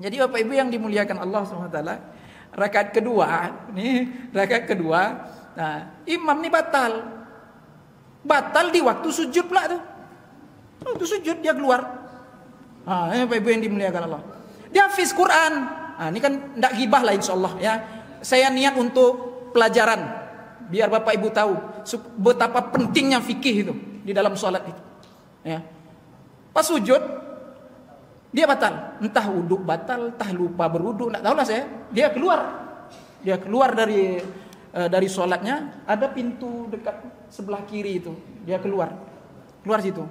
Jadi Bapak Ibu yang dimuliakan Allah SWT, rakaat kedua, nah, imam nih batal di waktu sujud pula tuh. Waktu sujud dia keluar. Nah, ini Bapak Ibu yang dimuliakan Allah. Dia hafiz Quran. Nah, ini kan tidak gibah lah insyaallah ya. Saya niat untuk pelajaran biar Bapak Ibu tahu betapa pentingnya fikih itu di dalam sholat itu. Ya. Pas sujud dia batal, entah wudhu batal, entah lupa berwudhu, tidak tahulah saya. Dia keluar dari sholatnya, ada pintu dekat sebelah kiri itu, dia keluar situ.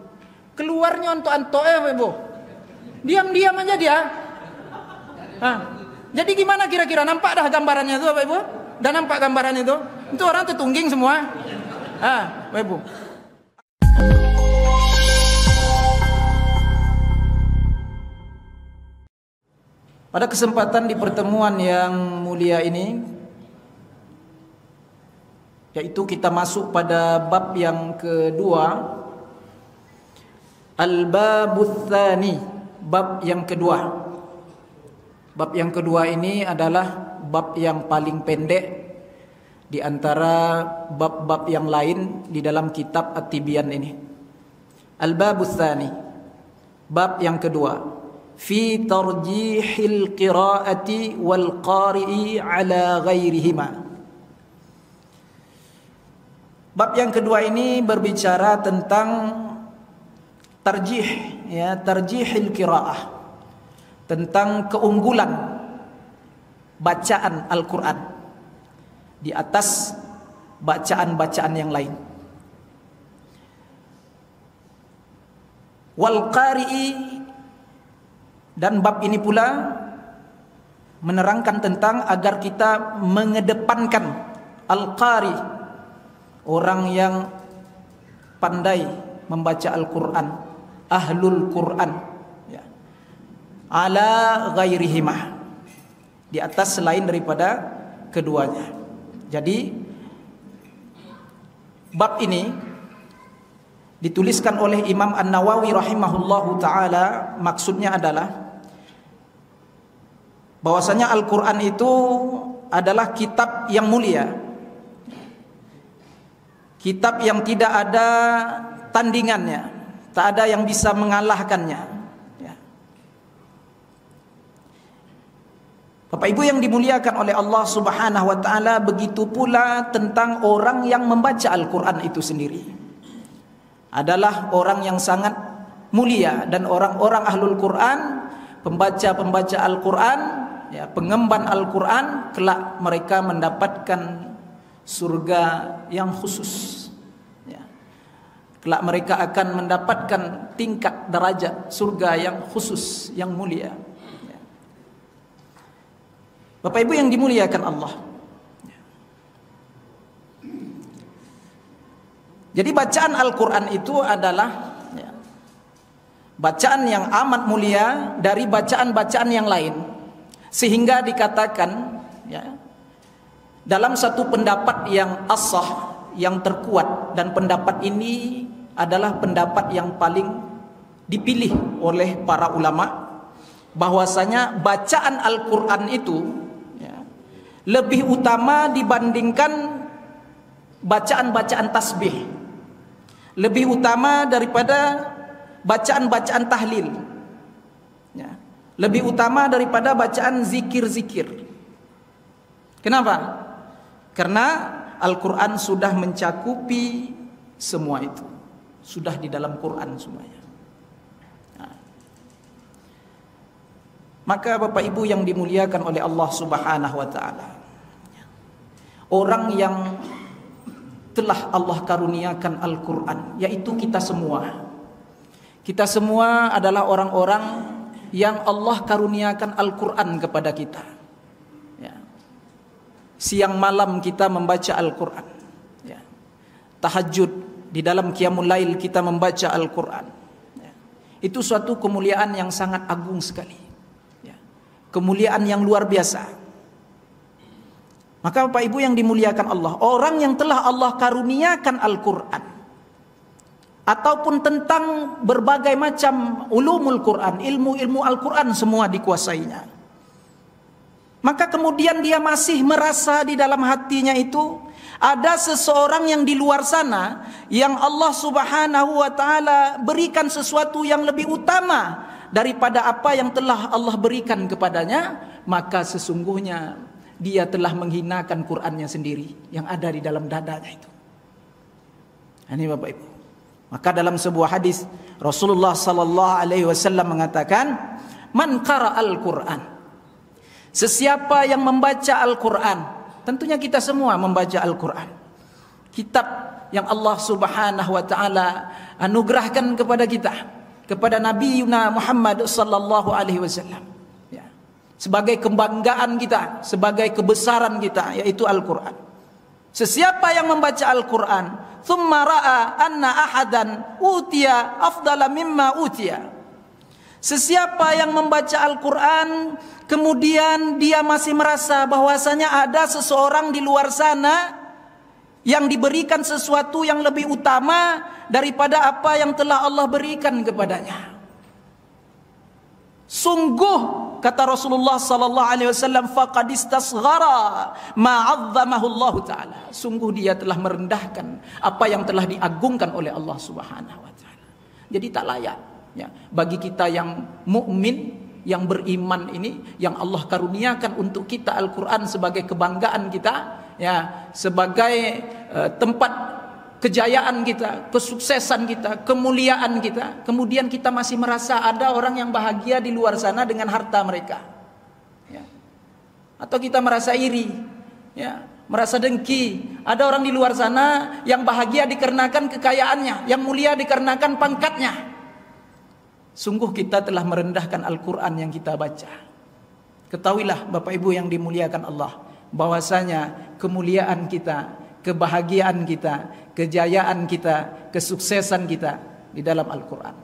Keluarnya anto-anto Ibu. Diam-diam aja dia. Jadi gimana kira-kira, nampak dah gambarannya itu Bapak Ibu? Udah nampak gambaran itu? Itu orang tertungging semua. Bapak Ibu. Pada kesempatan di pertemuan yang mulia ini, yaitu kita masuk pada bab yang kedua, Al-Babut Tsani, bab yang kedua. Bab yang kedua ini adalah bab yang paling pendek di antara bab-bab yang lain di dalam kitab At-Tibyan ini. Al-Babut Tsani, bab yang kedua. Fi tarjihil qiraati wal qari'i ala ghairihima. Bab yang kedua ini berbicara tentang tarjih, ya, tarjihil qiraah, tentang keunggulan bacaan Al-Quran di atas bacaan-bacaan yang lain. Wal qari'i, dan bab ini pula menerangkan tentang agar kita mengedepankan al-qari, orang yang pandai membaca Al-Quran, ahlul Quran, ya, ala ghairihimah, di atas selain daripada keduanya. Jadi bab ini dituliskan oleh Imam An-Nawawi rahimahullahu ta'ala. Maksudnya adalah bahwasanya Al-Quran itu adalah kitab yang mulia, kitab yang tidak ada tandingannya, tak ada yang bisa mengalahkannya, ya. Bapak Ibu yang dimuliakan oleh Allah Subhanahu wa ta'ala, begitu pula tentang orang yang membaca Al-Quran itu sendiri adalah orang yang sangat mulia. Dan orang-orang ahlul Quran, pembaca-pembaca Al-Quran, ya, pengemban Al-Quran, kelak mereka mendapatkan surga yang khusus, ya. Kelak mereka akan mendapatkan tingkat derajat surga yang khusus, yang mulia, ya. Bapak Ibu yang dimuliakan Allah, jadi bacaan Al-Quran itu adalah, ya, bacaan yang amat mulia dari bacaan-bacaan yang lain. Sehingga dikatakan, ya, dalam satu pendapat yang as-sah, yang terkuat, dan pendapat ini adalah pendapat yang paling dipilih oleh para ulama, bahwasanya bacaan Al-Quran itu, ya, lebih utama dibandingkan bacaan-bacaan tasbih, lebih utama daripada bacaan-bacaan tahlil, ya, lebih utama daripada bacaan zikir-zikir. Kenapa? Karena Al-Quran sudah mencakupi semua itu, sudah di dalam Quran semuanya. Nah, maka Bapak Ibu yang dimuliakan oleh Allah Subhanahu wa ta'ala, orang yang telah Allah karuniakan Al-Quran, yaitu kita semua. Kita semua adalah orang-orang yang Allah karuniakan Al-Quran kepada kita, ya. Siang malam kita membaca Al-Quran, ya. Tahajud, di dalam qiyamul lail kita membaca Al-Quran, ya. Itu suatu kemuliaan yang sangat agung sekali, ya. Kemuliaan yang luar biasa. Maka Bapak Ibu yang dimuliakan Allah, orang yang telah Allah karuniakan Al-Quran, ataupun tentang berbagai macam ulumul Quran, ilmu-ilmu Al-Quran semua dikuasainya, maka kemudian dia masih merasa di dalam hatinya itu ada seseorang yang di luar sana yang Allah Subhanahu wa taala berikan sesuatu yang lebih utama daripada apa yang telah Allah berikan kepadanya, maka sesungguhnya dia telah menghinakan Qur'annya sendiri yang ada di dalam dadanya itu. Ini Bapak Ibu. Maka dalam sebuah hadis Rasulullah sallallahu alaihi wasallam mengatakan, "Man qara'al Qur'an." Sesiapa yang membaca Al-Qur'an. Tentunya kita semua membaca Al-Quran, kitab yang Allah Subhanahu wa ta'ala anugerahkan kepada kita, kepada Nabi Muhammad sallallahu alaihi wasallam, ya, sebagai kebanggaan kita, sebagai kebesaran kita, yaitu Al-Quran. Sesiapa yang membaca Al-Quran, thumma ra'a anna ahadan utiya afdala mimma utiya. Sesiapa yang membaca Al-Quran kemudian dia masih merasa bahwasanya ada seseorang di luar sana yang diberikan sesuatu yang lebih utama daripada apa yang telah Allah berikan kepadanya. Sungguh kata Rasulullah sallallahu alaihi wasallam, faqad istasghara ma 'azzamahu Allah taala. Sungguh dia telah merendahkan apa yang telah diagungkan oleh Allah Subhanahu wa taala. Jadi tak layak, ya, bagi kita yang mukmin, yang beriman ini, yang Allah karuniakan untuk kita Al-Quran sebagai kebanggaan kita, ya, sebagai tempat kejayaan kita, kesuksesan kita, kemuliaan kita. Kemudian kita masih merasa ada orang yang bahagia di luar sana dengan harta mereka, ya. Atau kita merasa iri, ya, merasa dengki. Ada orang di luar sana yang bahagia dikarenakan kekayaannya, yang mulia dikarenakan pangkatnya. Sungguh kita telah merendahkan Al-Quran yang kita baca. Ketahuilah Bapak Ibu yang dimuliakan Allah, bahwasanya kemuliaan kita, kebahagiaan kita, kejayaan kita, kesuksesan kita di dalam Al-Quran.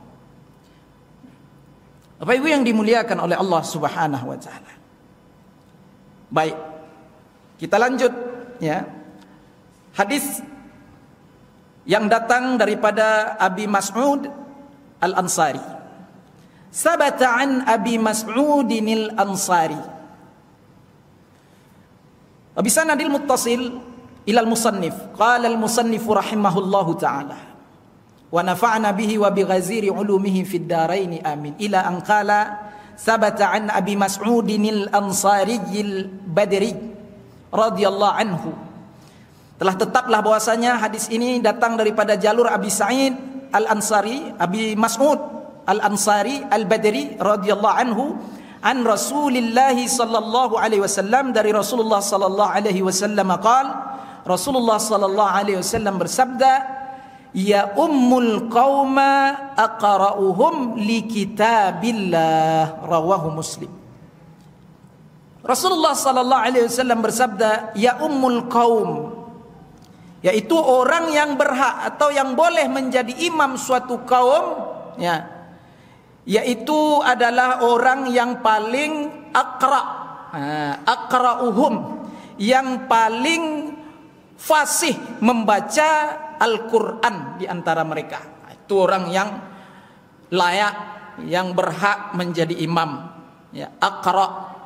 Bapak Ibu yang dimuliakan oleh Allah Subhanahu wa ta'ala. Baik, kita lanjut, ya. Hadis yang datang daripada Abi Mas'ud Al-Ansari. Sabata an Abi Mas'udin Al-Ansari. Wa bisanadil muttasil ila al-musannif. Qala al-musannif rahimahullahu ta'ala. Wa nafa'na bihi wa bighaziri ulumihi fid darain amin. Ila an qala sabata an Abi Mas'udin Al-Ansari Al-Badri radhiyallahu anhu. Telah tetaplah bahwasanya hadis ini datang daripada jalur Abi Sa'id Al-Ansari, Abi Mas'ud Al-Ansari Al-Badri radhiyallahu anhu, an Rasulillah sallallahu alaihi wasallam, dari Rasulullah sallallahu alaihi wasallam qala, Rasulullah sallallahu alaihi wasallam bersabda, ya ummul qauma aqra'uhum li kitabillah, rawahu Muslim. Rasulullah sallallahu alaihi wasallam bersabda, ya ummul qaum, yaitu orang yang berhak atau yang boleh menjadi imam suatu kaum, ya, yaitu adalah orang yang paling aqra'uhum, yang paling fasih membaca Al-Quran di antara mereka. Itu orang yang layak, yang berhak menjadi imam, ya, aqra'.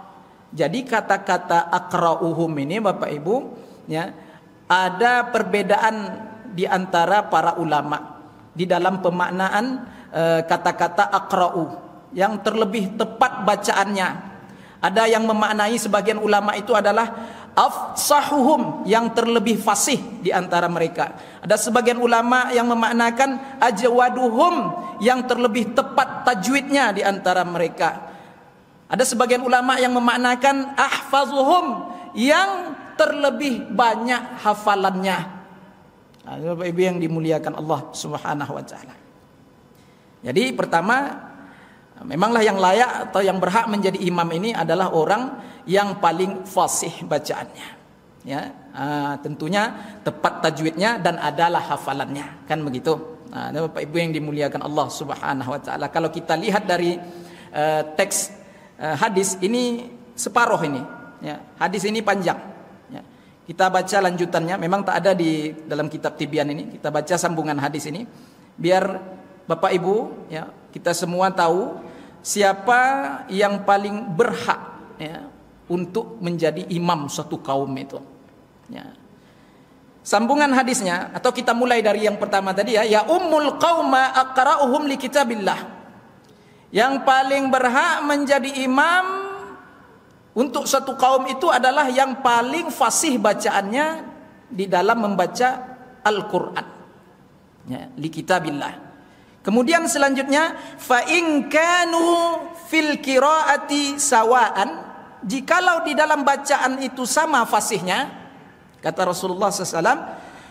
Jadi kata-kata aqra'uhum ini Bapak Ibu, ya, ada perbedaan di antara para ulama di dalam pemaknaan kata-kata aqra'u yang terlebih tepat bacaannya. Ada yang memaknai, sebagian ulama itu adalah afsahuhum, yang terlebih fasih di antara mereka. Ada sebagian ulama yang memaknakan ajwaduhum, yang terlebih tepat tajwidnya di antara mereka. Ada sebagian ulama yang memaknakan ahfazuhum, yang terlebih banyak hafalannya. Nah, Bapak Ibu yang dimuliakan Allah Subhanahu wa ta'ala. Jadi pertama, memanglah yang layak atau yang berhak menjadi imam ini adalah orang yang paling fasih bacaannya, ya, tentunya tepat tajwidnya dan adalah hafalannya, kan begitu. Nah, Bapak Ibu yang dimuliakan Allah Subhanahu wa ta'ala, kalau kita lihat dari teks hadis ini separuh ini, ya, hadis ini panjang, ya. Kita baca lanjutannya, memang tak ada di dalam kitab Tibyan ini. Kita baca sambungan hadis ini biar Bapak Ibu, ya, kita semua tahu siapa yang paling berhak, ya, untuk menjadi imam suatu kaum itu. Ya. Sambungan hadisnya, atau kita mulai dari yang pertama tadi ya ummul qauma aqra'uhum li kitabillah. Yang paling berhak menjadi imam untuk suatu kaum itu adalah yang paling fasih bacaannya di dalam membaca Al-Qur'an. Ya, li kitabillah. Kemudian selanjutnya fa in kanu fil qiraati sawaan, jikalau di dalam bacaan itu sama fasihnya, kata Rasulullah SAW,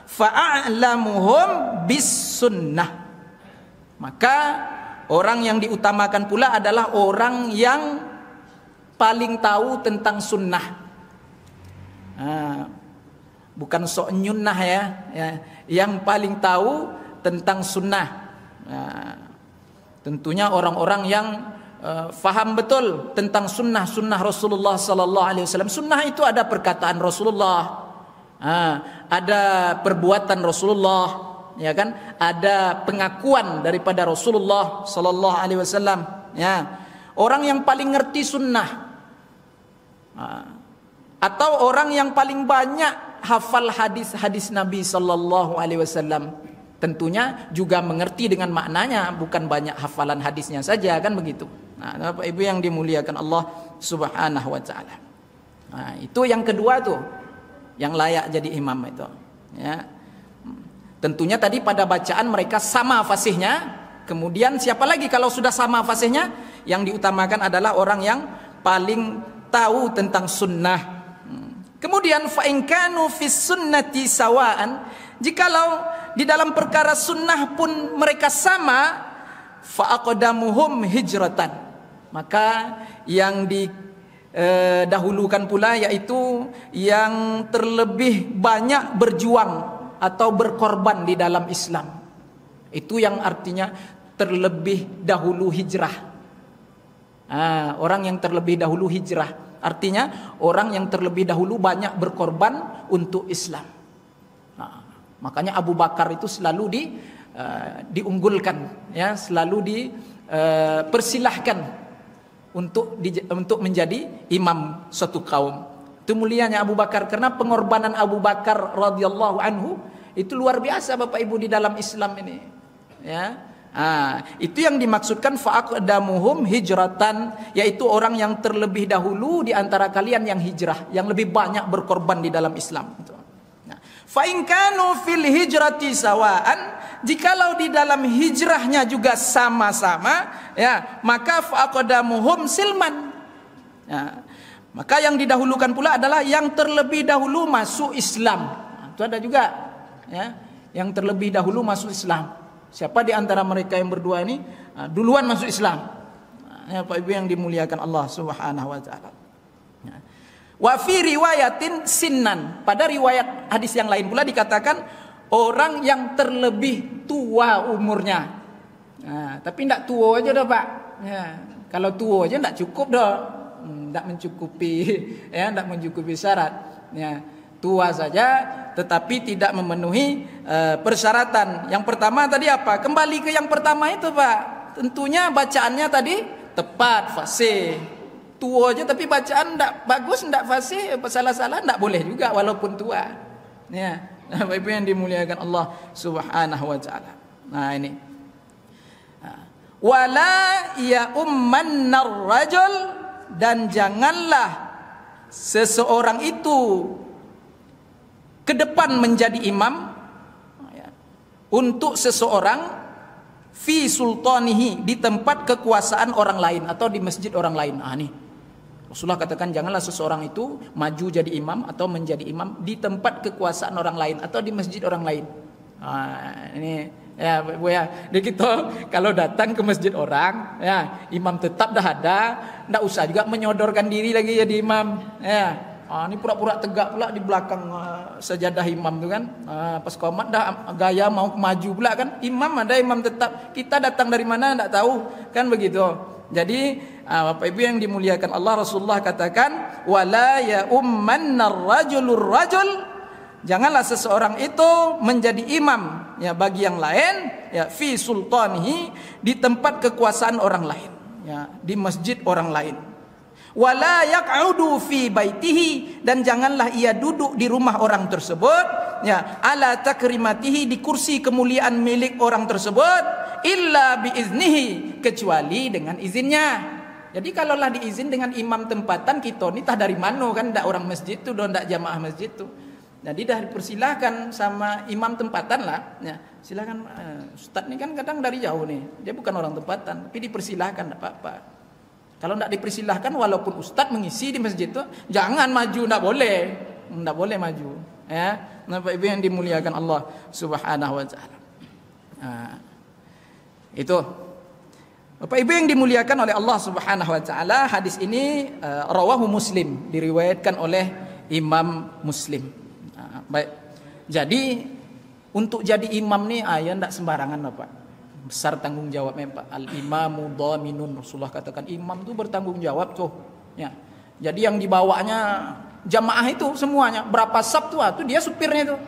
fa'alamuhum bis sunnah, maka orang yang diutamakan pula adalah orang yang paling tahu tentang sunnah. Bukan sok nyunnah ya, yang paling tahu tentang sunnah. Tentunya orang-orang yang faham betul tentang sunnah Rasulullah Sallallahu Alaihi Wasallam. Sunnah itu ada perkataan Rasulullah, ada perbuatan Rasulullah, ya kan? Ada pengakuan daripada Rasulullah Sallallahu Alaihi Wasallam. Ya, orang yang paling ngerti sunnah, atau orang yang paling banyak hafal hadis-hadis Nabi Sallallahu Alaihi Wasallam. Tentunya juga mengerti dengan maknanya, bukan banyak hafalan hadisnya saja, kan begitu. Nah, Bapak Ibu yang dimuliakan Allah Subhanahu wa taala. Nah, itu yang kedua tuh, yang layak jadi imam itu. Ya. Tentunya tadi pada bacaan mereka sama fasihnya. Kemudian siapa lagi kalau sudah sama fasihnya? Yang diutamakan adalah orang yang paling tahu tentang sunnah. Kemudian fa in kanu fis sunnati sawaan, jikalau di dalam perkara sunnah pun mereka sama, fa aqdamuhum hijratan, maka yang didahulukan pula yaitu yang terlebih banyak berjuang atau berkorban di dalam Islam. Itu yang artinya terlebih dahulu hijrah. Orang yang terlebih dahulu hijrah, artinya orang yang terlebih dahulu banyak berkorban untuk Islam. Makanya Abu Bakar itu selalu diunggulkan, ya, selalu dipersilahkan untuk menjadi imam suatu kaum. Itu mulianya Abu Bakar, karena pengorbanan Abu Bakar radhiyallahu anhu itu luar biasa Bapak Ibu di dalam Islam ini. Ya, itu yang dimaksudkan fa'aqdamuhum hijratan, yaitu orang yang terlebih dahulu di antara kalian yang hijrah, yang lebih banyak berkorban di dalam Islam. Fa in kanu fil hijrati sawaan, jikalau di dalam hijrahnya juga sama-sama, ya, maka faqadamuhum silman. Ya, maka yang didahulukan pula adalah yang terlebih dahulu masuk Islam. Itu ada juga, ya, yang terlebih dahulu masuk Islam. Siapa di antara mereka yang berdua ini duluan masuk Islam? Ya, Pak Ibu yang dimuliakan Allah Subhanahu wa taala. Ya. Wa fi riwayatin sinnan, pada riwayat hadis yang lain pula dikatakan orang yang terlebih tua umurnya. Tapi tidak tua aja dah Pak. Ya, kalau tua aja tidak cukup dah, tidak mencukupi, ya, tidak mencukupi syarat. Ya, tua saja, tetapi tidak memenuhi persyaratan. Yang pertama tadi apa? Kembali ke yang pertama itu Pak. Tentunya bacaannya tadi tepat, fasih. Tua aja tapi bacaan tidak bagus, tidak fasih, salah-salah tidak boleh juga walaupun tua. Ya, Bapak Ibu yang dimuliakan Allah Subhanahu wa taala. Nah, ini. Wala ya ummannar rajul, dan janganlah seseorang itu ke depan menjadi imam untuk seseorang fi sultanihi, di tempat kekuasaan orang lain atau di masjid orang lain. Nih Rasulullah katakan janganlah seseorang itu maju jadi imam atau menjadi imam di tempat kekuasaan orang lain atau di masjid orang lain. Ini ya Bu ya. Jadi kita kalau datang ke masjid orang, ya, imam tetap dah ada, enggak usah juga menyodorkan diri lagi jadi imam. Ya. Ini pura-pura tegak pula di belakang sajadah imam tu kan. Pas qomat dah gaya mau maju pula kan. Imam ada, imam tetap. Kita datang dari mana enggak tahu, kan begitu. Jadi Bapak Ibu yang dimuliakan Allah, Rasulullah katakan wala ya ummannar rajulur rajul, janganlah seseorang itu menjadi imam ya bagi yang lain ya fi sultanihi, di tempat kekuasaan orang lain, ya, di masjid orang lain. Wala yaq'udu fi baitihi, dan janganlah ia duduk di rumah orang tersebut, ya, ala takrimatihi, di kursi kemuliaan milik orang tersebut, illa biiznihi, kecuali dengan izinnya. Jadi kalaulah diizin dengan imam tempatan, kita ni tah dari mana kan, ndak orang masjid tu, ndak jamaah masjid tu. Jadi dah dipersilahkan sama imam tempatan lah, ya, silakan. Ustaz ni kan kadang dari jauh nih, dia bukan orang tempatan, tapi dipersilahkan, ndak apa-apa. Kalau ndak dipersilahkan, walaupun ustaz mengisi di masjid tu, jangan maju, ndak boleh maju, ya. Bapak Ibu yang dimuliakan Allah Subhanahu wa taala. Nah, itu Bapak Ibu yang dimuliakan oleh Allah Subhanahu wa taala, hadis ini rawahu Muslim, diriwayatkan oleh Imam Muslim. Nah, baik. Jadi untuk jadi imam nih ya ndak sembarangan Bapak. Besar tanggung jawabnya Pak. Al-imamu dhaminun. Rasulullah katakan imam itu bertanggung jawab tuh. Ya. Jadi yang dibawanya jamaah itu semuanya, berapa sab tuh dia supirnya tuh.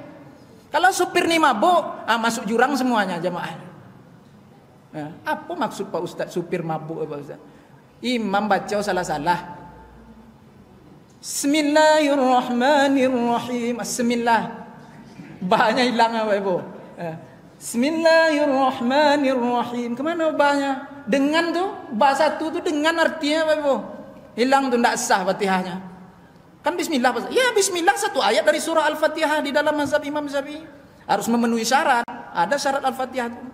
Kalau supir nih mabuk, masuk jurang semuanya jamaah. Ya, apa maksud Pak Ustaz supir mabuk Pak Ustaz? Imam baca salah-salah. Bismillahirrahmanirrahim. Bismillah. Bahanya hilang Bapak Ibu. Bismillahirrahmanirrahim. Kemana bahanya? Dengan tuh bahasa satu tuh dengan artinya Bapak Ibu. Hilang tuh, tidak sah Fatihahnya. Kan bismillah Pak. Ya bismillah satu ayat dari surah Al-Fatihah di dalam mazhab Imam Syafi'i. Harus memenuhi syarat. Ada syarat Al-Fatihah tuh.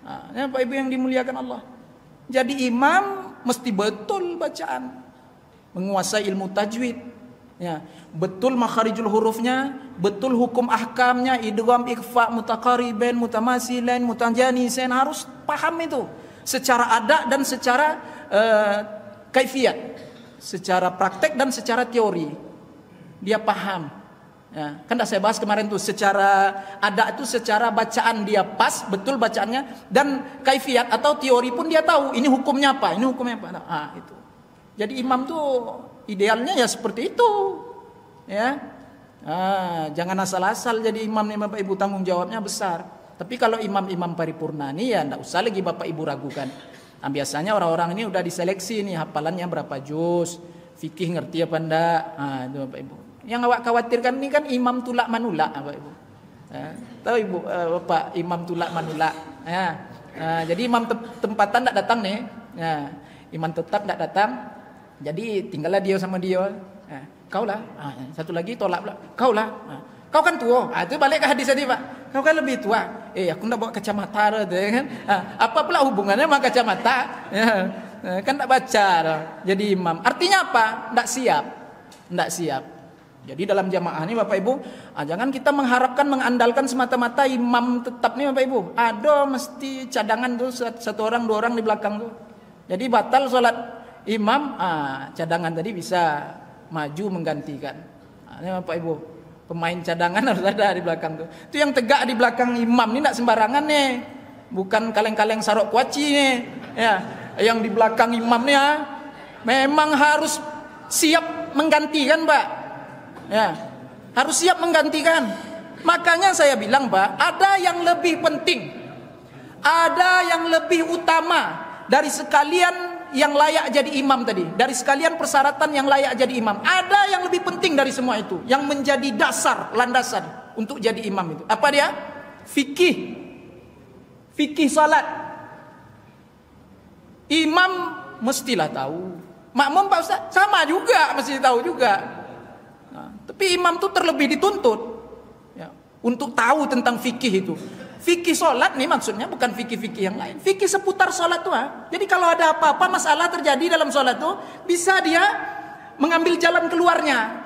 Nah, ya, Bapak Ibu yang dimuliakan Allah. Jadi imam mesti betul bacaan, menguasai ilmu tajwid, ya, betul makharijul hurufnya, betul hukum ahkamnya, idgham, ikhfa, mutaqariban, mutamasilan, mutajanisan, harus paham itu secara ada dan secara kaifiyat, secara praktek dan secara teori. Dia paham. Ya, kan dah saya bahas kemarin tuh, secara ada itu secara bacaan dia pas, betul bacaannya, dan kaifiat atau teori pun dia tahu ini hukumnya apa, ini hukumnya apa. Nah, itu. Jadi imam tuh idealnya ya seperti itu. Ya. Jangan asal-asal jadi imam nih Bapak Ibu, tanggung jawabnya besar. Tapi kalau imam-imam paripurna nih ya enggak usah lagi Bapak Ibu ragukan. Nah, biasanya orang-orang ini udah diseleksi nih, hafalannya berapa juz, fikih ngerti apa enggak. Nah, itu Bapak Ibu. Yang awak khawatirkan ini kan imam tulak manulak Bapak Ibu. Tahu Ibu Bapak imam tulak manulak. Ya. Jadi imam tempatan tidak datang nih. Ya. Imam tetap tidak datang. Jadi tinggallah dia sama dia. Kau lah. Satu lagi tolak pula. Kau lah. Kau kan tua. Itu balik ke hadis tadi Pak. Kau kan lebih tua. Aku nak bawa kacamata kan. Apa pula hubungannya sama kacamata? Ya. Kan tak baca. Jadi imam. Artinya apa? Tidak siap. Tidak siap. Jadi dalam jamaah ini Bapak Ibu, jangan kita mengharapkan, mengandalkan semata-mata imam tetap nih Bapak Ibu. Ada mesti cadangan tuh, satu orang dua orang di belakang tuh. Jadi batal sholat imam, cadangan tadi bisa maju menggantikan. Ini Bapak Ibu, pemain cadangan harus ada di belakang tuh. Itu yang tegak di belakang imam ini tidak sembarangan nih. Bukan kaleng-kaleng sarok kuaci nih. Ya, yang di belakang imam nih memang harus siap menggantikan Pak. Ya, harus siap menggantikan. Makanya saya bilang Pak, ada yang lebih penting, ada yang lebih utama dari sekalian yang layak jadi imam tadi, dari sekalian persyaratan yang layak jadi imam. Ada yang lebih penting dari semua itu, yang menjadi dasar, landasan untuk jadi imam itu. Apa dia? Fikih. Fikih salat. Imam mestilah tahu. Makmum Pak Ustaz sama juga, mesti tahu juga. Tapi imam itu terlebih dituntut ya, untuk tahu tentang fikih itu. Fikih solat nih maksudnya bukan fikih-fikih yang lain. Fikih seputar solat tuh. Jadi kalau ada apa-apa masalah terjadi dalam solat tuh, bisa dia mengambil jalan keluarnya.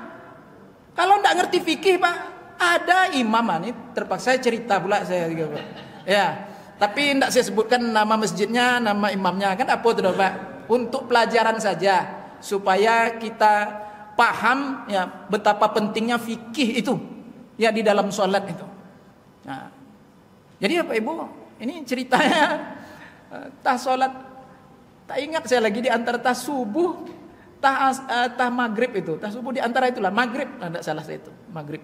Kalau nggak ngerti fikih Pak, ada imam ini terpaksa cerita pula saya juga Pak. Ya, tapi nggak saya sebutkan nama masjidnya, nama imamnya, kan apa tuh Pak? Untuk pelajaran saja supaya kita paham ya betapa pentingnya fikih itu ya di dalam sholat itu. Nah, jadi Bapak Ibu, ini ceritanya tah sholat, tak ingat saya lagi di antara tah subuh, tah maghrib itu, tah subuh di antara itulah maghrib, tidak salah saya itu maghrib.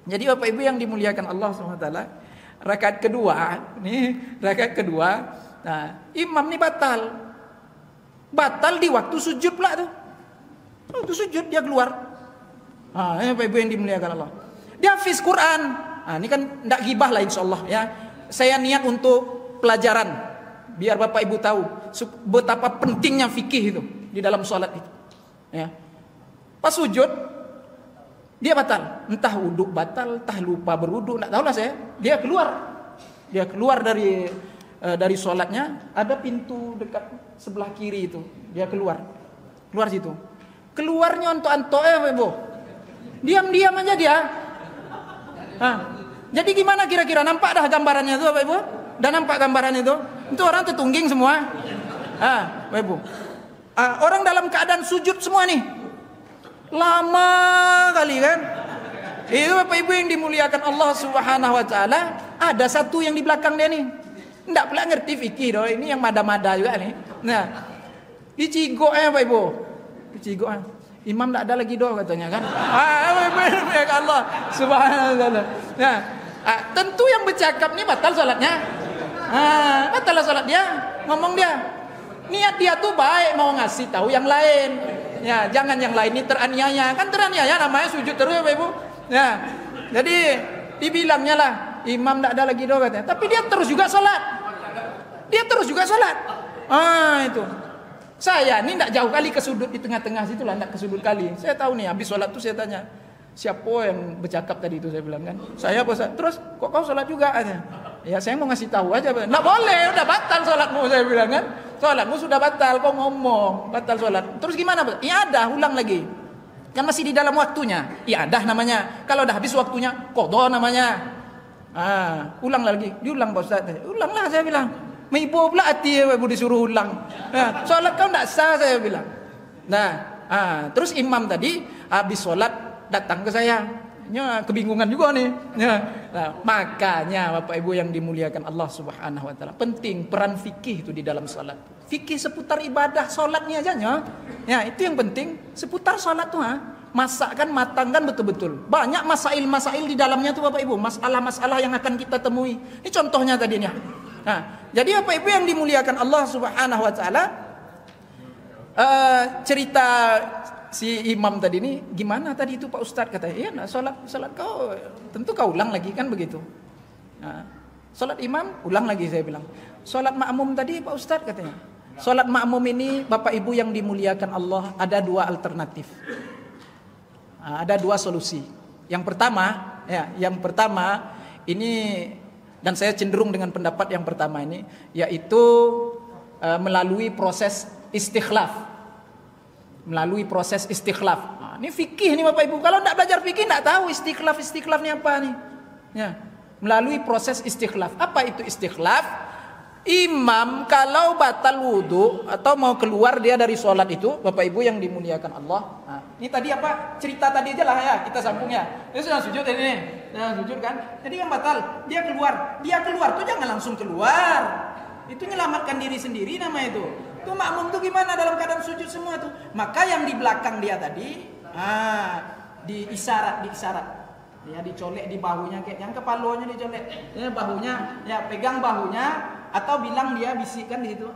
Jadi Bapak Ibu yang dimuliakan Allah SWT, rakaat kedua, nah, imam ini batal di waktu sujud pula tuh. Oh, itu sujud dia keluar. Bapak Ibu yang dimuliakan Allah. Dia hafiz Quran. Ini kan tidak gibah lah insyaallah ya. Saya niat untuk pelajaran biar Bapak Ibu tahu betapa pentingnya fikih itu di dalam sholat itu. Ya. Pas sujud dia batal, entah wudhu batal, entah lupa berwudhu, tidak tahulah saya. Dia keluar dari sholatnya, ada pintu dekat sebelah kiri itu, dia keluar situ. Keluarnya anto-anto Ibu. Diam-diam aja dia. Jadi gimana kira-kira? Nampak dah gambarannya itu Bapak Ibu? Dah nampak gambaran itu? Itu orang tertungging semua. Bapak Ibu. Orang dalam keadaan sujud semua nih. Lama kali kan? Itu Bapak Ibu yang dimuliakan Allah Subhanahu wa taala, ada satu yang di belakang dia nih. Enggak pula ngerti fikih doh, ini yang mada-mada juga nih. Nah, dicigok Bapak Ibu. Dicigok. Imam enggak ada lagi doh katanya kan. Ya Allah Subhanahu wa taala. Nah, tentu yang bercakap nih batal salatnya. Batal salat dia, ngomong dia. Niat dia tuh baik mau ngasih tahu yang lain. Ya, jangan yang lain ini teraniaya. Kan teraniaya namanya sujud terus ya Bapak Ibu. Ya. Jadi dibilangnya lah, imam enggak ada lagi doh katanya. Tapi dia terus juga salat. Itu. Saya ini enggak jauh kali ke sudut di tengah-tengah situ lah, enggak ke sudut kali. Saya tahu nih habis salat tuh saya tanya, siapa yang bercakap tadi itu, saya bilang kan. Saya apa? Terus kok kau salat juga katanya. Ya saya mau ngasih tahu aja. Enggak boleh, udah batal salatmu, saya bilang kan. Salatmu sudah batal, kau ngomong batal salat. Terus gimana? Iadah, ulang lagi. Kan masih di dalam waktunya. Iadah namanya. Kalau udah habis waktunya, qadha namanya. Ulang lagi. Diulang Pak Ustaz. Ulanglah saya bilang. Meibu pula hati Ibu disuruh ulang. Salat kau enggak sah saya bilang. Terus imam tadi habis salat datang ke saya. Kebingungan juga nih. Makanya Bapak Ibu yang dimuliakan Allah Subhanahu wa taala, penting peran fikih itu di dalam salat. Fikih seputar ibadah salat nih aja ya. Itu yang penting seputar salat tuh masakkan, matangkan betul-betul. Banyak masail-masail di dalamnya tuh Bapak Ibu, masalah-masalah yang akan kita temui. Ini contohnya tadinya. Jadi Bapak Ibu yang dimuliakan Allah Subhanahu wa taala, cerita si imam tadi ini gimana tadi itu Pak Ustadz, katanya iya salat kau tentu kau ulang lagi kan begitu. Salat imam ulang lagi, saya bilang. Salat makmum tadi Pak Ustadz katanya. Salat makmum ini Bapak Ibu yang dimuliakan Allah ada dua alternatif. Ada dua solusi. Yang pertama ini, dan saya cenderung dengan pendapat yang pertama ini, yaitu melalui proses istikhlaf. Ini fikih nih Bapak Ibu. Kalau tidak belajar fikih tidak tahu istikhlaf ini apa nih. Melalui proses istikhlaf. Apa itu istikhlaf? Imam kalau batal wudu atau mau keluar dia dari sholat itu, Bapak Ibu yang dimuliakan Allah. Ini tadi apa? Cerita tadi aja lah ya, kita sambung ya. Ini sudah sujud ini. Sujud kan? Jadi yang batal, dia keluar tuh jangan langsung keluar. Itu menyelamatkan diri sendiri namanya itu. Itu makmum tuh gimana dalam keadaan sujud semua tuh. Maka yang di belakang dia tadi, diisyarat. Ya dicolek di bahunya, kayak yang kepalanya dicolek. Ya bahunya, ya pegang bahunya atau bilang dia bisikkan di situ,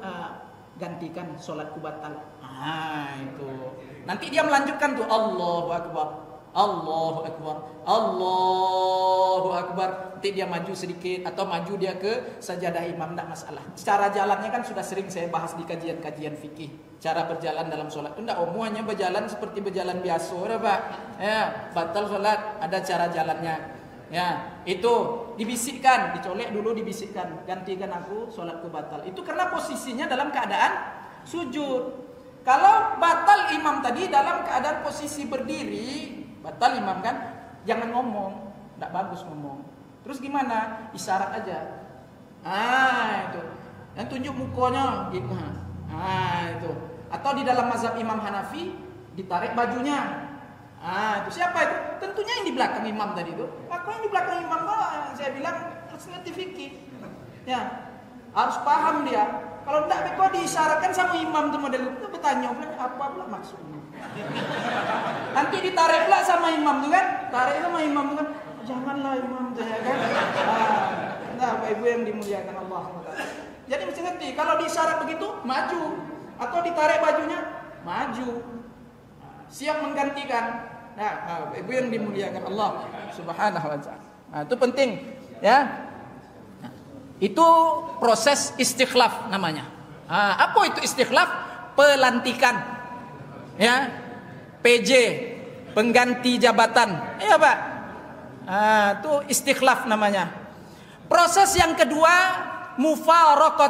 gantikan sholatku batal. Itu. Nanti dia melanjutkan tuh Allahu Akbar. Allahu Akbar, Allahu Akbar. Nanti dia maju sedikit atau maju dia ke sajadah imam, tidak masalah. Cara jalannya kan sudah sering saya bahas di kajian-kajian fikih. Cara berjalan dalam sholat itu tidak hanya berjalan seperti berjalan biasa, Pak. Ya, batal sholat, ada cara jalannya. Ya, itu dibisikkan, dicolek dulu dibisikkan, gantikan aku, sholatku batal. Itu karena posisinya dalam keadaan sujud. Kalau batal imam tadi dalam keadaan posisi berdiri, batal imam kan, jangan ngomong, tidak bagus ngomong. Terus gimana? Isyarat aja. Itu. Yang tunjuk mukanya gitu. Itu. Atau di dalam mazhab Imam Hanafi ditarik bajunya. Itu siapa itu? Tentunya yang di belakang imam tadi itu. Maka yang di belakang imam saya bilang harus ngerti fikih. Ya, harus paham dia. Kalau tidak, kok diisyaratkan sama imam tuh model itu, bertanya apa pula maksudnya. Nanti ditarik pula sama imam tuh kan, tarik sama imam tuh kan, janganlah imam tuh ya kan. Bapak Ibu yang dimuliakan Allah. Jadi mesti ngerti, kalau diisyarat begitu maju, atau ditarik bajunya maju. siap menggantikan. Nah, ibu yang dimuliakan Allah Subhanahu wa taala. Nah, itu penting, ya. Nah, itu proses istikhlaf namanya. Apa itu istikhlaf? Pelantikan. Ya. PJ, pengganti jabatan. Iya, Pak. Itu istikhlaf namanya. Proses yang kedua, mufarokoh.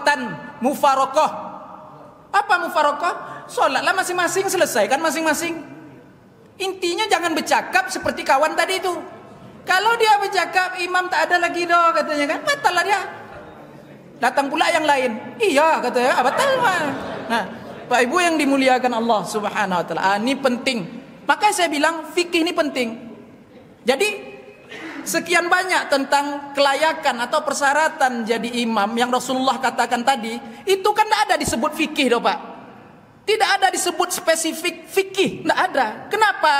Apa mufarokoh? Sholatlah masing-masing, selesaikan masing-masing. Intinya jangan bercakap seperti kawan tadi itu. Kalau dia bercakap, imam tak ada lagi doh katanya kan, batal lah dia. Datang pula yang lain. Iya katanya, batal mah. Nah, Pak Ibu yang dimuliakan Allah Subhanahu wa taala, ini penting. Makanya saya bilang fikih ini penting. Jadi sekian banyak tentang kelayakan atau persyaratan jadi imam yang Rasulullah katakan tadi, itu kan tidak ada disebut fikih doh Pak. Tidak ada disebut spesifik fikih, tidak ada. Kenapa?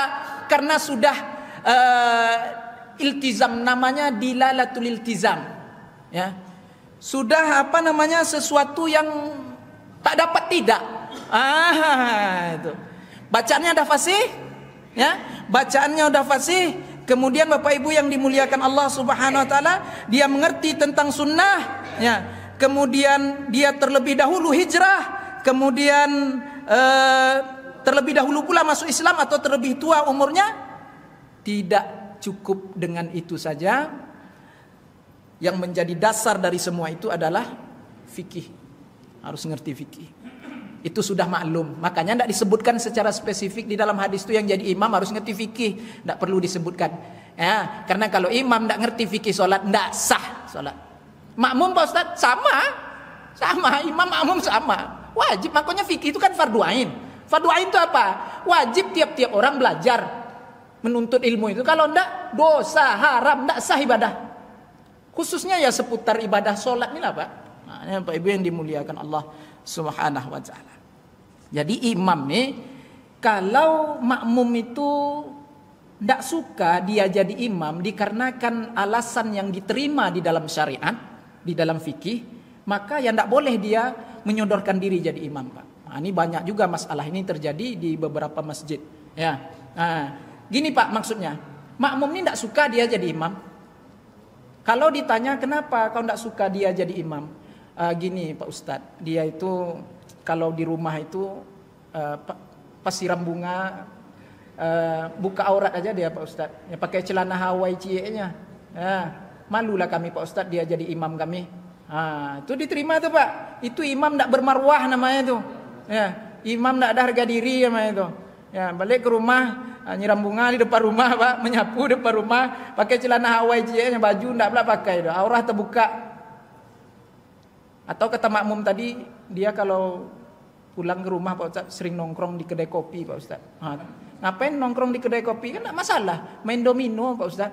Karena sudah iltizam, namanya dilalatul iltizam. Ya. Sudah sesuatu yang tak dapat tidak. Itu. Bacaannya udah fasih, ya. Bacaannya udah fasih. Kemudian Bapak Ibu yang dimuliakan Allah Subhanahu wa taala, dia mengerti tentang sunnah, ya. Kemudian dia terlebih dahulu hijrah, kemudian terlebih dahulu pula masuk Islam atau terlebih tua umurnya. Tidak cukup dengan itu saja. Yang menjadi dasar dari semua itu adalah fikih. Harus ngerti fikih. Itu sudah maklum. Makanya tidak disebutkan secara spesifik di dalam hadis itu yang jadi imam harus ngerti fikih. Tidak perlu disebutkan. Ya, karena kalau imam tidak ngerti fikih sholat, tidak sah sholat. Makmum Pak Ustaz sama. Imam makmum sama. Wajib, makanya fikih itu kan fardu ain. Fardu ain itu apa? Wajib tiap-tiap orang belajar menuntut ilmu itu. Kalau enggak, dosa, haram, enggak sah ibadah. Khususnya ya seputar ibadah sholat ini lah Pak. Nah, ini Pak Ibu yang dimuliakan Allah Subhanahu wa taala. Jadi imam nih, kalau makmum itu enggak suka dia jadi imam dikarenakan alasan yang diterima di dalam syariat, di dalam fikih, maka ya enggak boleh dia menyodorkan diri jadi imam Pak. Nah, ini banyak juga masalah ini terjadi di beberapa masjid. Ya, gini Pak maksudnya, makmum ini tidak suka dia jadi imam. Kalau ditanya kenapa kau tidak suka dia jadi imam, gini Pak Ustadz, dia itu kalau di rumah itu pas siram bunga, buka aurat aja dia Pak Ustadz, ya, pakai celana Hawaii cie-nya. Ya, malulah kami Pak Ustadz dia jadi imam kami. Itu diterima tuh Pak. Itu imam tidak bermarwah namanya tuh. Ya, imam tidak ada harga diri namanya tuh. Ya, balik ke rumah nyiram bunga di depan rumah Pak, menyapu depan rumah, pakai celana Hawaii cie-nya, baju tidak pula pakai, aurat terbuka. Atau kata makmum tadi, dia kalau pulang ke rumah Pak Ustaz sering nongkrong di kedai kopi Pak Ustaz. Ngapain nongkrong di kedai kopi? Kan tidak masalah, main domino Pak Ustaz.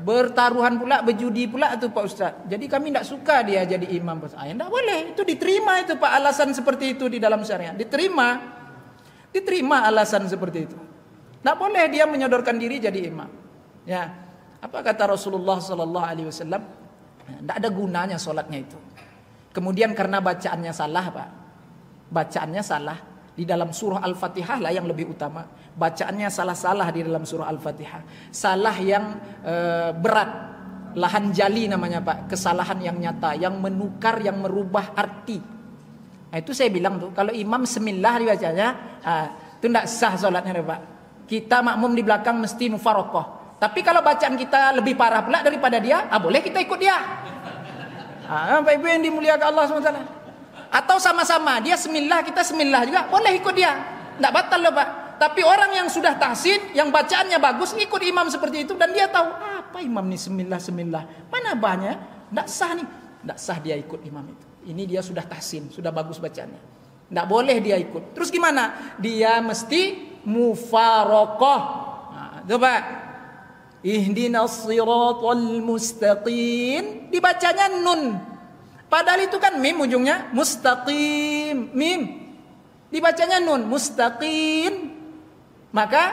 Bertaruhan pula, berjudi pula tuh Pak Ustaz. Jadi kami tidak suka dia jadi imam Pak Ustaz. Tidak boleh, itu diterima itu Pak, alasan seperti itu di dalam syariat. Diterima alasan seperti itu. Tidak boleh dia menyodorkan diri jadi imam. Ya, apa kata Rasulullah Sallallahu Alaihi Wasallam? Tidak ada gunanya solatnya itu. Kemudian karena bacaannya salah Pak, bacaannya salah di dalam surah Al-Fatihah lah yang lebih utama. Bacaannya salah-salah di dalam surah Al-Fatihah. Salah yang berat, lahan jali namanya Pak, kesalahan yang nyata, yang menukar, yang merubah arti. Nah, itu saya bilang tuh, kalau imam semillah dibacanya, itu tidak sah sholatnya Pak. Kita makmum di belakang mesti mufarokoh. Tapi kalau bacaan kita lebih parah pula daripada dia, boleh kita ikut dia. Bapak Ibu yang dimuliakan Allah SWT. Atau sama-sama, dia semillah, kita semillah juga, boleh ikut dia. Tidak batal loh Pak. Tapi orang yang sudah tahsin, yang bacaannya bagus, ikut imam seperti itu, dan dia tahu, apa imam nih semillah. Mana banyak? Tidak sah nih. Tidak sah dia ikut imam itu. Ini dia sudah tahsin, sudah bagus bacaannya. Tidak boleh dia ikut. Terus gimana? Dia mesti mufarokoh. Coba. Ihdinas siratal mustaqim. Dibacanya nun. Padahal itu kan mim ujungnya. Mustaqim. Mim. Dibacanya nun. Mustaqim. Maka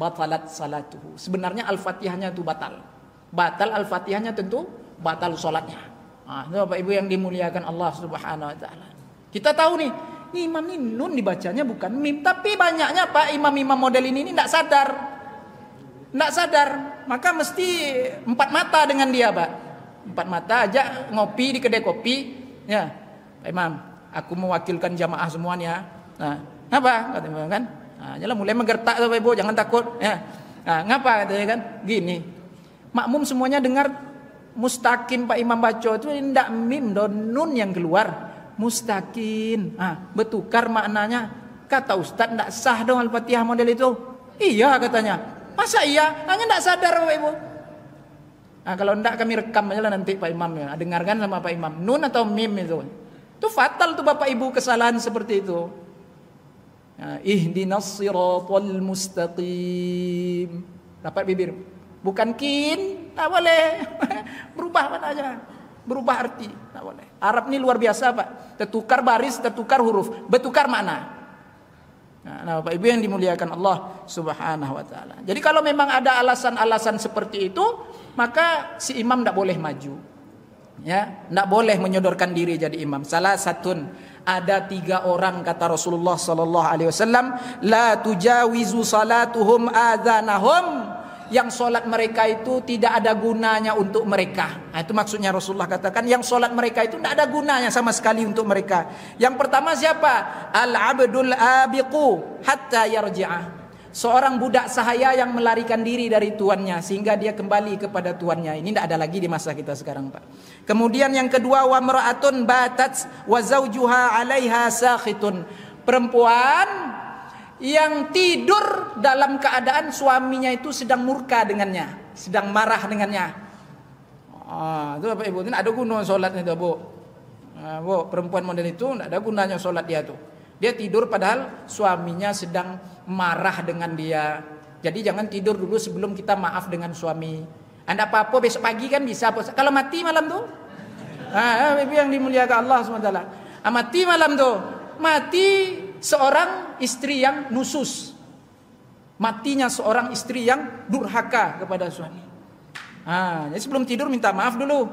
batalat salatuhu. Sebenarnya Al-Fatihahnya itu batal. Batal Al-Fatihahnya tentu batal sholatnya. Bapak Ibu yang dimuliakan Allah Subhanahu wa taala. Kita tahu nih, imam ini nun dibacanya bukan mim. Tapi banyaknya Pak imam-imam model ini tidak sadar. Tidak sadar. Maka mesti 4 mata dengan dia Pak. 4 mata aja ngopi di kedai kopi. Ya, Pak Imam, aku mewakilkan jamaah semuanya. Nah, ngapa? Kata Imam kan. Nah, jalan mulai menggertak tuh Pak Ibu, jangan takut. Ya. Nah, ngapa katanya kan? Gini. Makmum semuanya dengar mustaqim Pak Imam baca itu tidak mim dan nun yang keluar. Mustaqim. Bertukar maknanya. Kata Ustaz tidak sah dong Al-Fatihah model itu. Iya katanya. Masa iya? Hanya tidak sadar Bapak Ibu. Kalau tidak kami rekam aja lah nanti Pak Imam ya. Dengarkan sama Pak Imam. Nun atau mim itu. Itu fatal tuh Bapak Ibu kesalahan seperti itu. Ihdinas siratal mustaqim. Dapat bibir. Bukan kin. Tak boleh. Berubah mana aja. Berubah arti, tak boleh. Arab ini luar biasa Pak. Tertukar baris, tertukar huruf, bertukar makna. Nah, Bapak Ibu yang dimuliakan Allah Subhanahu wa taala. Jadi kalau memang ada alasan-alasan seperti itu, maka si imam tidak boleh maju. Ya, tidak boleh menyodorkan diri jadi imam. Salah satun, ada 3 orang kata Rasulullah sallallahu alaihi wasallam, la tujawizu salatuhum adzanahum. Yang solat mereka itu tidak ada gunanya untuk mereka. Nah, itu maksudnya Rasulullah katakan yang solat mereka itu tidak ada gunanya sama sekali untuk mereka. Yang pertama siapa? Al-abdul abiqu hatta yarji'ah. Seorang budak sahaya yang melarikan diri dari tuannya sehingga dia kembali kepada tuannya. Ini tidak ada lagi di masa kita sekarang Pak. Kemudian yang kedua wa mar'atun batat wa zawjuha 'alaiha sakhitun. Perempuan yang tidur dalam keadaan suaminya itu sedang murka dengannya, sedang marah dengannya. Itu Bapak Ibu, tidak ada guna sholatnya itu Bu. Bu, perempuan model itu tidak ada gunanya sholat dia tuh. Dia tidur padahal suaminya sedang marah dengan dia. Jadi jangan tidur dulu sebelum kita maaf dengan suami. Anda apa-apa besok pagi kan bisa. Kalau mati malam tuh, Ibu yang dimuliakan Allah SWT. Mati malam tuh, mati seorang istri yang nusus. Matinya seorang istri yang durhaka kepada suami. Jadi sebelum tidur minta maaf dulu.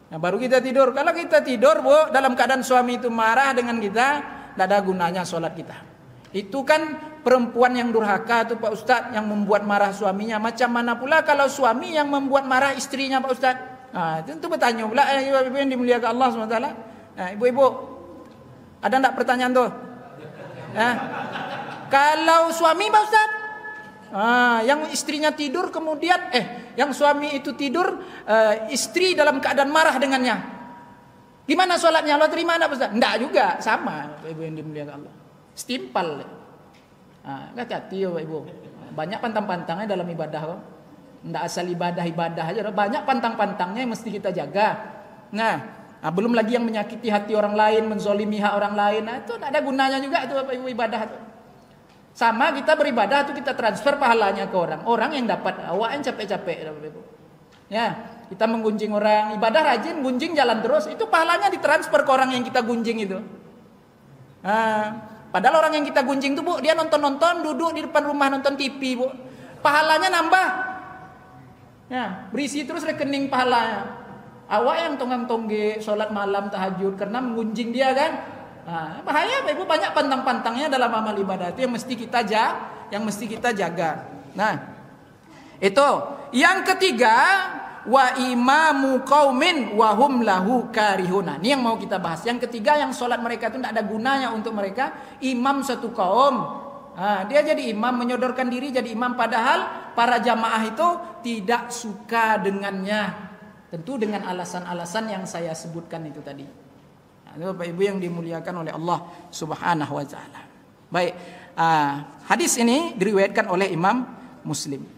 Nah, baru kita tidur. Kalau kita tidur Bu, dalam keadaan suami itu marah dengan kita, tidak ada gunanya sholat kita. Itu kan perempuan yang durhaka tuh Pak Ustadz, yang membuat marah suaminya. Macam mana pula kalau suami yang membuat marah istrinya Pak Ustadz? Tentu bertanya pula ibu-ibu yang dimuliakan Allah SWT. Ibu-ibu, ada tidak pertanyaan tuh? Kalau suami Pak Ustaz, yang istrinya tidur kemudian yang suami itu tidur, istri dalam keadaan marah dengannya, gimana sholatnya? Allah terima enggak Pak Ustaz? Enggak juga, sama Ibu yang dimuliakan Allah. Setimpal. Hati-hati ya Ibu. Banyak pantang-pantangnya dalam ibadah kok. Enggak asal ibadah aja, banyak pantang-pantangnya yang mesti kita jaga. Belum lagi yang menyakiti hati orang lain, menzolimi hak orang lain. Itu tidak ada gunanya juga itu Bapak Ibu ibadah itu. Sama kita beribadah itu kita transfer pahalanya ke orang. Orang yang dapat, awak yang capek-capek Bapak Ibu. Ya, kita menggunjing orang, ibadah rajin, gunjing jalan terus, itu pahalanya ditransfer ke orang yang kita gunjing itu. Padahal orang yang kita gunjing itu Bu, dia nonton-nonton, duduk di depan rumah nonton TV Bu. Pahalanya nambah. Ya, berisi terus rekening pahalanya. Awak yang tonggang-tongge sholat malam tahajud karena mengunjing dia kan, bahaya Pak Ibu, banyak pantang-pantangnya dalam amal ibadah itu yang mesti kita jaga. Nah, itu yang ketiga, wa imamu qaumin wa hum lahu karihuna. Ini yang mau kita bahas. Yang ketiga, yang sholat mereka itu tidak ada gunanya untuk mereka. Imam satu kaum, dia jadi imam, menyodorkan diri jadi imam, padahal para jamaah itu tidak suka dengannya. Tentu dengan alasan-alasan yang saya sebutkan itu tadi. Itu Bapak Ibu yang dimuliakan oleh Allah Subhanahu wa taala. Baik, hadis ini diriwayatkan oleh Imam Muslim.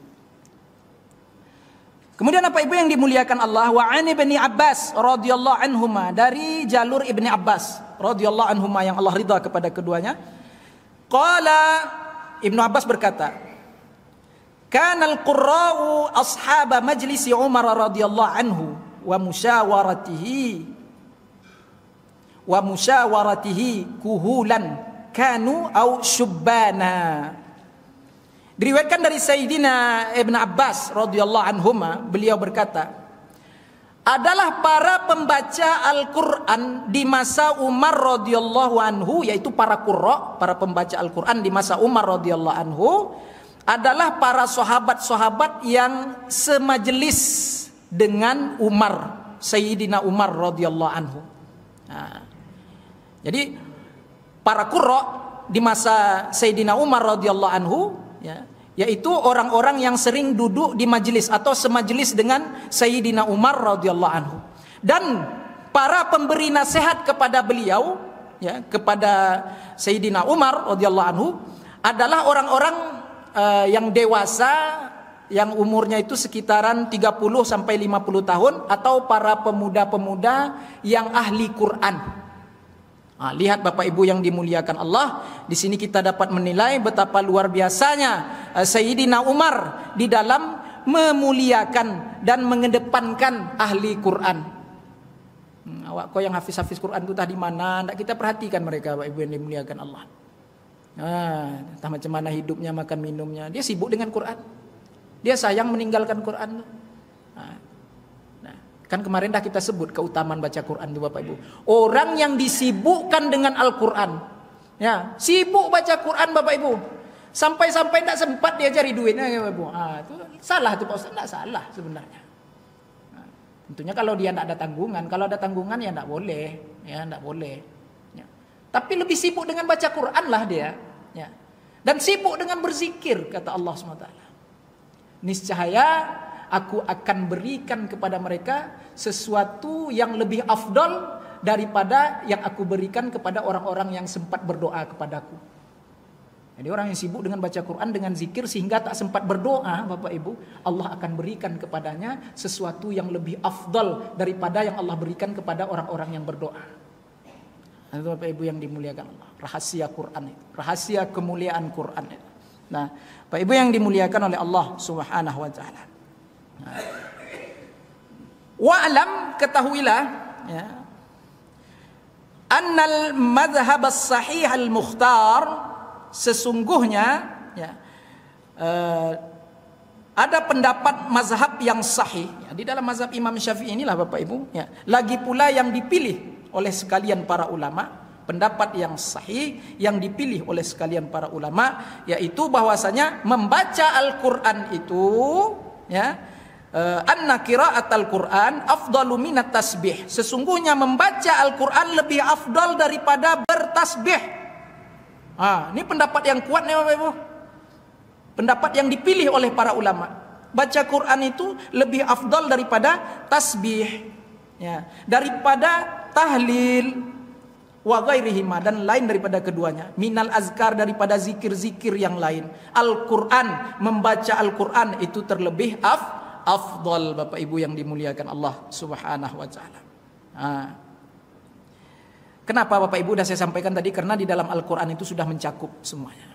Kemudian Bapak Ibu yang dimuliakan Allah, wa an Ibni Abbas radhiyallahu anhuma, dari jalur Ibni Abbas radhiyallahu anhuma yang Allah ridha kepada keduanya. Qala, Ibnu Abbas berkata, Kanal qurra'u ashaba majlisi Umar radhiyallahu anhu wa musyawaratihi kuhulan kanu au syubbana. Diriwayatkan dari Sayyidina Ibn Abbas radhiyallahu anhuma, beliau berkata, adalah para pembaca Al-Quran di masa Umar radhiyallahu anhu, yaitu para qurra, para pembaca Al-Quran di masa Umar radhiyallahu anhu, adalah para sahabat-sahabat yang semajelis dengan Umar, Sayyidina Umar radhiyallahu anhu. Nah, jadi para qurra di masa Sayyidina Umar radhiyallahu anhu, ya, yaitu orang-orang yang sering duduk di majelis atau semajelis dengan Sayyidina Umar radhiyallahu anhu. Dan para pemberi nasihat kepada beliau, ya, kepada Sayyidina Umar radhiyallahu anhu adalah orang-orang yang dewasa, yang umurnya itu sekitaran 30 sampai 50 tahun, atau para pemuda-pemuda yang ahli Quran. Nah, lihat Bapak Ibu yang dimuliakan Allah, di sini kita dapat menilai betapa luar biasanya Sayyidina Umar di dalam memuliakan dan mengedepankan ahli Quran. Awak kau yang hafiz Quran itu tadi mana? Ndak kita perhatikan mereka, Bapak Ibu yang dimuliakan Allah. Entah macam mana hidupnya, makan minumnya, dia sibuk dengan Quran. Dia sayang meninggalkan Quran. Kan kemarin dah kita sebut keutamaan baca Quran itu Bapak Ibu. Orang yang disibukkan dengan Al-Quran, ya, sibuk baca Quran Bapak Ibu, sampai-sampai tidak sempat dia cari duitnya Bapak Ibu. Itu salah tuh Pak Ustaz, tidak salah sebenarnya. Tentunya kalau dia tidak ada tanggungan, kalau ada tanggungan ya tidak boleh, ya tidak boleh. Ya. Tapi lebih sibuk dengan baca Quran lah dia, ya. Dan sibuk dengan berzikir, kata Allah SWT. Niscaya aku akan berikan kepada mereka sesuatu yang lebih afdal daripada yang aku berikan kepada orang-orang yang sempat berdoa kepadaku. Jadi orang yang sibuk dengan baca Quran, dengan zikir sehingga tak sempat berdoa, Bapak Ibu, Allah akan berikan kepadanya sesuatu yang lebih afdal daripada yang Allah berikan kepada orang-orang yang berdoa. Itu Bapak Ibu yang dimuliakan Allah. Rahasia Quran itu, rahasia kemuliaan Quran itu. Nah, Bapak Ibu yang dimuliakan oleh Allah Subhanahu wa taala. Wa'lam, ketahuilah, ya, annal madhhab as-sahih al-mukhtar, sesungguhnya, ya, ada pendapat mazhab yang sahih, ya, di dalam mazhab Imam Syafi'i inilah Bapak Ibu, ya, lagi pula yang dipilih oleh sekalian para ulama, pendapat yang sahih yang dipilih oleh sekalian para ulama, yaitu bahwasanya membaca Al-Quran itu, ya, anna qiraatal Quran afdalu minat tasbih, sesungguhnya membaca Al-Quran lebih afdal daripada bertasbih. Ini pendapat yang kuat nih Bapak Ibu, pendapat yang dipilih oleh para ulama. Baca Quran itu lebih afdal daripada tasbih, ya, daripada tahlil wa ghairihima, dan lain daripada keduanya, minal azkar, daripada zikir-zikir yang lain. Al-Quran, membaca Al-Quran itu terlebih afdal Bapak Ibu yang dimuliakan Allah Subhanahu wa taala. Kenapa Bapak Ibu? Sudah saya sampaikan tadi, karena di dalam Al-Quran itu sudah mencakup semuanya.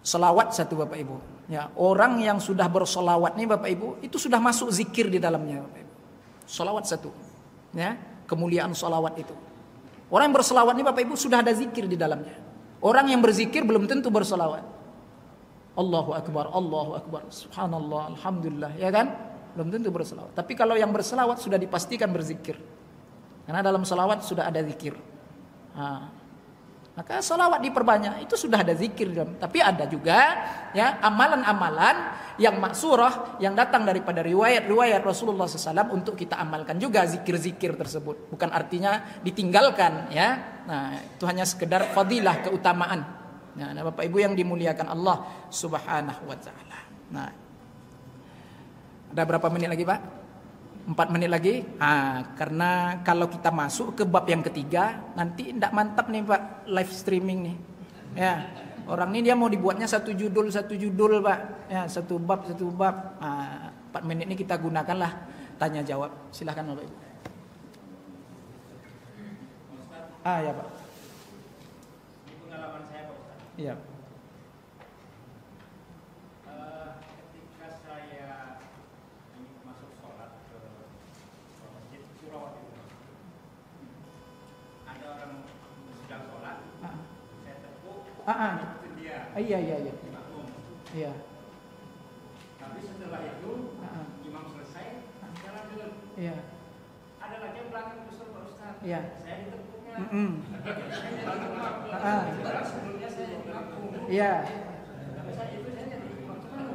Selawat satu Bapak Ibu, ya, orang yang sudah bersolawat nih Bapak Ibu, itu sudah masuk zikir di dalamnya Bapak Ibu. Solawat satu, ya, kemuliaan solawat itu. Orang yang bersolawat nih Bapak Ibu sudah ada zikir di dalamnya. Orang yang berzikir belum tentu bersolawat. Allahu Akbar, Subhanallah, Alhamdulillah, ya kan? Belum tentu berselawat. Tapi kalau yang berselawat sudah dipastikan berzikir, karena dalam selawat sudah ada zikir. Maka selawat diperbanyak, itu sudah ada zikir. Tapi ada juga, ya, amalan-amalan yang maksurah, yang datang daripada riwayat-riwayat Rasulullah SAW untuk kita amalkan juga zikir-zikir tersebut. Bukan artinya ditinggalkan, ya. Nah, itu hanya sekedar fadilah, keutamaan. Nah, Bapak Ibu yang dimuliakan Allah Subhanahu wa taala. Nah, ada berapa menit lagi, Pak? 4 menit lagi. Karena kalau kita masuk ke bab yang ketiga, nanti tidak mantap nih Pak, live streaming nih. Ya, orang ini dia mau dibuatnya satu judul Pak. Ya, satu bab. 4 menit ini kita gunakanlah tanya jawab. Silakan Bapak Ibu. Ya Pak. Iya. Ketika saya masuk sholat ke masjid Surau itu, ada orang sedang sholat, saya tepuk, ikutin dia. Iya. Makmum. Iya. Tapi setelah itu, imam selesai, jalan Iya. Ada lagi yang belakang justru Pak Ustaz. Iya. Saya ditepuknya. Sebelumnya saya ditepuk. Iya.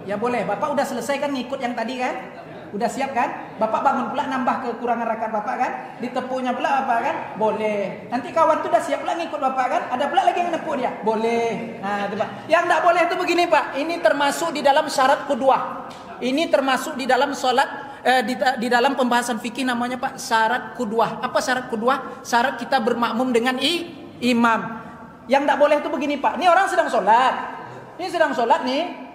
Ya boleh. Bapak udah selesai kan ngikut yang tadi kan? Udah siap kan? Bapak bangun pula nambah kekurangan rakaat Bapak kan? Ditepuknya pula Bapak kan? Boleh. Nanti kawan tuh udah siap pula ngikut Bapak kan? Ada pula lagi yang nepuk dia? Boleh. Nah, itu Pak. Yang enggak boleh itu begini Pak. Ini termasuk di dalam syarat kedua. Ini termasuk di dalam salat di dalam pembahasan fikih namanya Pak syarat kedua. Apa syarat kedua? Syarat kita bermakmum dengan imam. Yang enggak boleh itu begini Pak. Ini orang sedang salat. Ini sedang salat nih.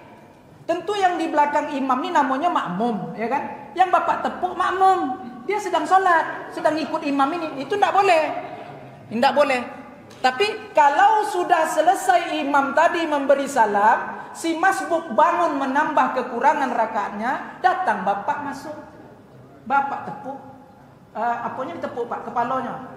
Tentu yang di belakang imam ini namanya makmum, ya kan? Yang Bapak tepuk makmum. Dia sedang sholat, sedang ikut imam ini. Itu tidak boleh. Tidak boleh. Tapi kalau sudah selesai imam tadi memberi salam, si masbuk bangun menambah kekurangan rakaatnya, datang Bapak masuk. Bapak tepuk. Apanya ditepuk Pak? Kepalanya.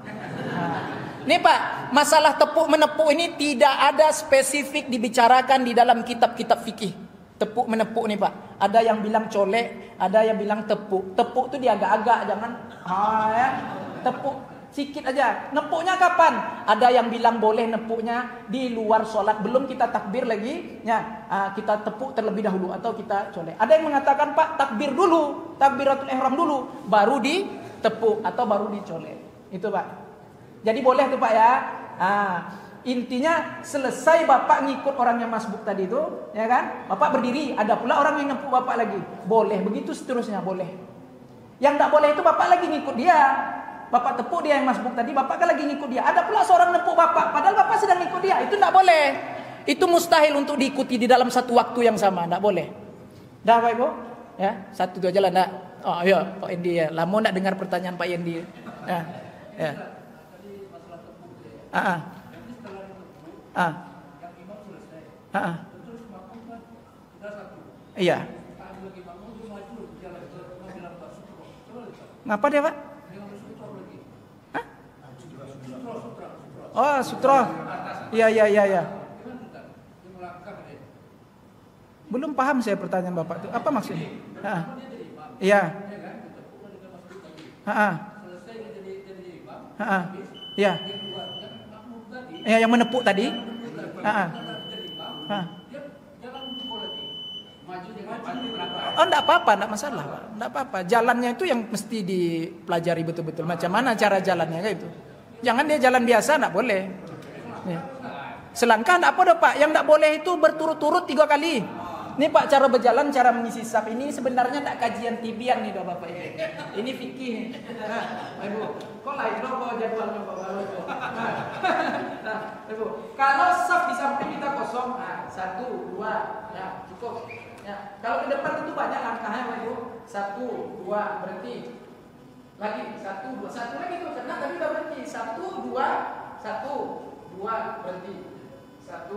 Nih Pak, masalah tepuk menepuk ini tidak ada spesifik dibicarakan di dalam kitab-kitab fikih. Tepuk menepuk nih Pak. Ada yang bilang colek, ada yang bilang tepuk. Tepuk tuh dia agak-agak, jangan ya. Tepuk sikit aja. Nepuknya kapan? Ada yang bilang boleh nepuknya di luar sholat, belum kita takbir lagi, ya. Kita tepuk terlebih dahulu atau kita colek. Ada yang mengatakan Pak takbir dulu, takbiratul ihram dulu, baru ditepuk atau baru dicolek. Itu Pak. Jadi boleh tuh Pak ya. Intinya selesai Bapak ngikut orang yang masbuk tadi itu, ya kan? Bapak berdiri, ada pula orang yang nepuk Bapak lagi. Boleh, begitu seterusnya boleh. Yang tidak boleh itu Bapak lagi ngikut dia. Bapak tepuk dia yang masbuk tadi, Bapak kan lagi ngikut dia. Ada pula seorang nepuk Bapak, padahal Bapak sedang ngikut dia. Itu tidak boleh. Itu mustahil untuk diikuti di dalam satu waktu yang sama, tidak boleh. Dah Pak Ibu? Ya, satu dua jalan enggak? Oh iya, Pak Yendi ya. Lama enggak dengar pertanyaan Pak Yendi. Ya. Ya. Iya. Ngapa dia Pak? Hah? Oh sutra. Iya. Belum paham saya pertanyaan Bapak itu. Apa maksudnya? Iya. Iya. Ya, yang menepuk tadi. Oh, enggak apa-apa, enggak masalah, Pak. Enggak apa-apa. Jalannya itu yang mesti dipelajari betul-betul. Macam mana cara jalannya kayak itu. Jangan dia jalan biasa, enggak boleh. Ya. Selangkah enggak apa-apa, Pak. Yang enggak boleh itu berturut-turut 3 kali. Ini Pak cara berjalan, cara mengisi saf ini sebenarnya tak kajian tibian nih Bapak Ibu. Ini fikih. Ibu, kok lain loh kok jadwalnya Bapak Ibu. Nah, Ibu, kalau saf di samping kita kosong, 1, 2, ya cukup. Ya, kalau ke depan itu banyak langkahnya Bapak Ibu. 1, 2, berhenti. Lagi 1, 2, 1 lagi tuh, karena tadi udah berhenti. 1, 2, 1, 2, berhenti. 1,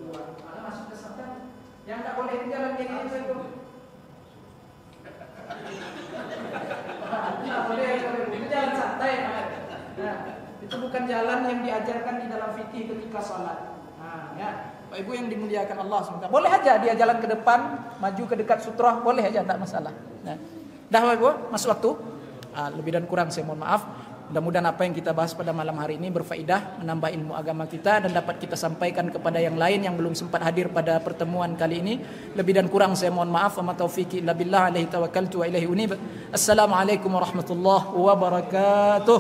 2. Mana masuk ke saf kan? Yang tak boleh jalan kayak gini itu. Tidak boleh, itu jalan santai. Nah, itu bukan jalan yang diajarkan di dalam fikih ketika sholat. Nah, ya, Pak Ibu yang dimuliakan Allah SWT. Boleh aja dia jalan ke depan, maju ke dekat sutra, boleh aja, tidak masalah. Nah, dah Pak Ibu, masuk waktu. Lebih dan kurang saya mohon maaf. Mudah-mudahan apa yang kita bahas pada malam hari ini berfaedah, menambah ilmu agama kita dan dapat kita sampaikan kepada yang lain yang belum sempat hadir pada pertemuan kali ini. Lebih dan kurang saya mohon maaf. Wa ma taufiqi illa billah, alaihi tawakkaltu wa ilaihi unib. Assalamualaikum warahmatullahi wabarakatuh.